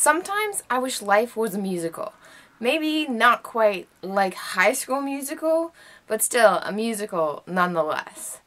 Sometimes I wish life was a musical. Maybe not quite like High School Musical, but still a musical nonetheless.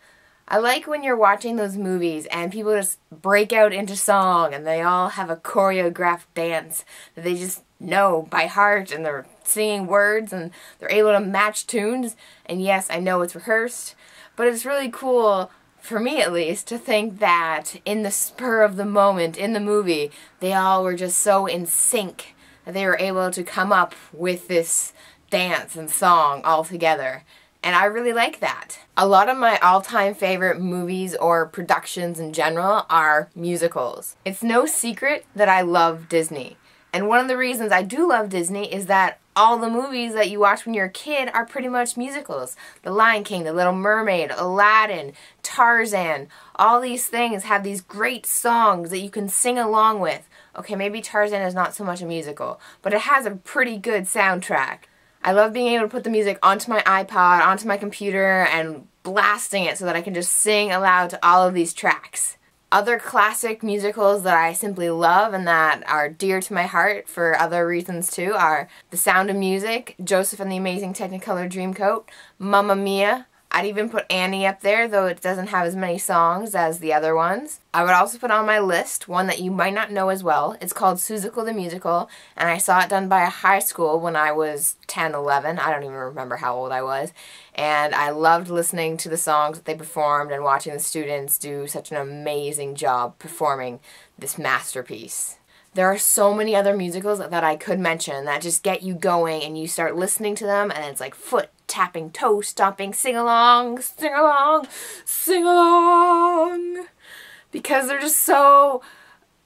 I like when you're watching those movies and people just break out into song and they all have a choreographed dance that they just know by heart, and they're singing words and they're able to match tunes. And yes, I know it's rehearsed, but it's really cool, for me at least, to think that in the spur of the moment in the movie, they all were just so in sync that they were able to come up with this dance and song all together. And I really like that. A lot of my all-time favorite movies or productions in general are musicals. It's no secret that I love Disney. And one of the reasons I do love Disney is that all the movies that you watch when you're a kid are pretty much musicals. The Lion King, The Little Mermaid, Aladdin, Tarzan, all these things have these great songs that you can sing along with. Okay, maybe Tarzan is not so much a musical, but it has a pretty good soundtrack. I love being able to put the music onto my iPod, onto my computer, and blasting it so that I can just sing aloud to all of these tracks. Other classic musicals that I simply love and that are dear to my heart for other reasons too are The Sound of Music, Joseph and the Amazing Technicolor Dreamcoat, Mamma Mia. I'd even put Annie up there, though it doesn't have as many songs as the other ones. I would also put on my list one that you might not know as well. It's called Seussical the Musical, and I saw it done by a high school when I was 10, 11. I don't even remember how old I was. And I loved listening to the songs that they performed and watching the students do such an amazing job performing this masterpiece. There are so many other musicals that I could mention that just get you going and you start listening to them and it's like foot tapping, toe stomping, sing along, sing along, sing along. Because they're just so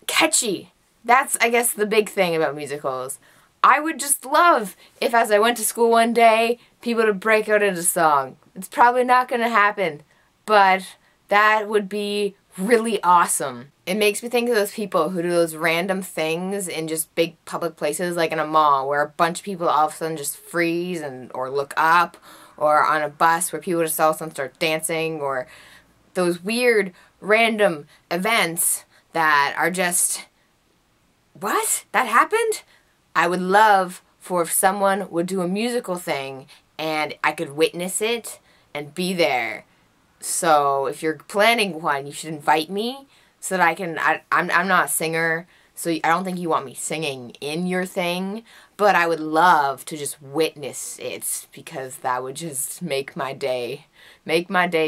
catchy. That's, I guess, the big thing about musicals. I would just love if as I went to school one day, people would break out into song. It's probably not going to happen, but that would be really awesome. It makes me think of those people who do those random things in just big public places, like in a mall, where a bunch of people all of a sudden just freeze or look up, or on a bus where people just all of a sudden start dancing, or those weird random events that are just, what? That happened? I would love for if someone would do a musical thing and I could witness it and be there. So if you're planning one, you should invite me so that I can, I'm not a singer, so I don't think you want me singing in your thing, but I would love to just witness it because that would just make my day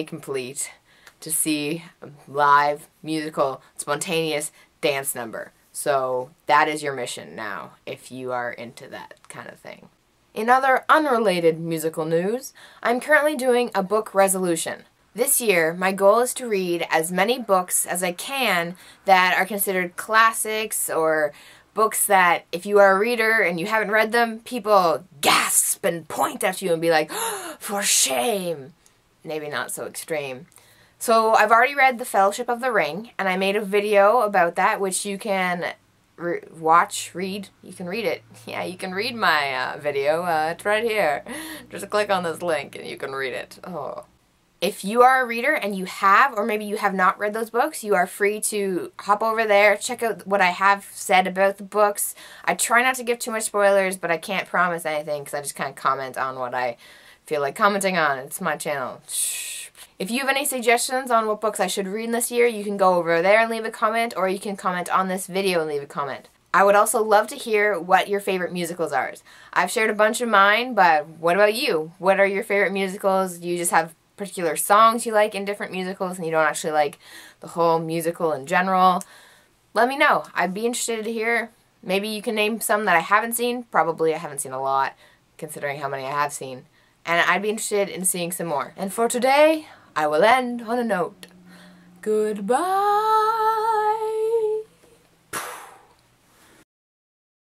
complete to see a live, musical, spontaneous dance number. So that is your mission now, if you are into that kind of thing. In other unrelated musical news, I'm currently doing a book resolution. This year, my goal is to read as many books as I can that are considered classics, or books that if you are a reader and you haven't read them, people gasp and point at you and be like, oh, for shame. Maybe not so extreme. So I've already read The Fellowship of the Ring, and I made a video about that, which you can read. You can read it. Yeah, you can read my video. It's right here. Just click on this link and you can read it. Oh. If you are a reader and you have, or maybe you have not read those books, you are free to hop over there, check out what I have said about the books. I try not to give too much spoilers, but I can't promise anything because I just kind of comment on what I feel like commenting on. It's my channel. Shh. If you have any suggestions on what books I should read this year, you can go over there and leave a comment, or you can comment on this video and leave a comment. I would also love to hear what your favorite musicals are. I've shared a bunch of mine, but what about you? What are your favorite musicals? Do you just have particular songs you like in different musicals and you don't actually like the whole musical in general? Let me know. I'd be interested to hear. Maybe you can name some that I haven't seen. Probably I haven't seen a lot, considering how many I have seen. And I'd be interested in seeing some more. And for today, I will end on a note. Goodbye.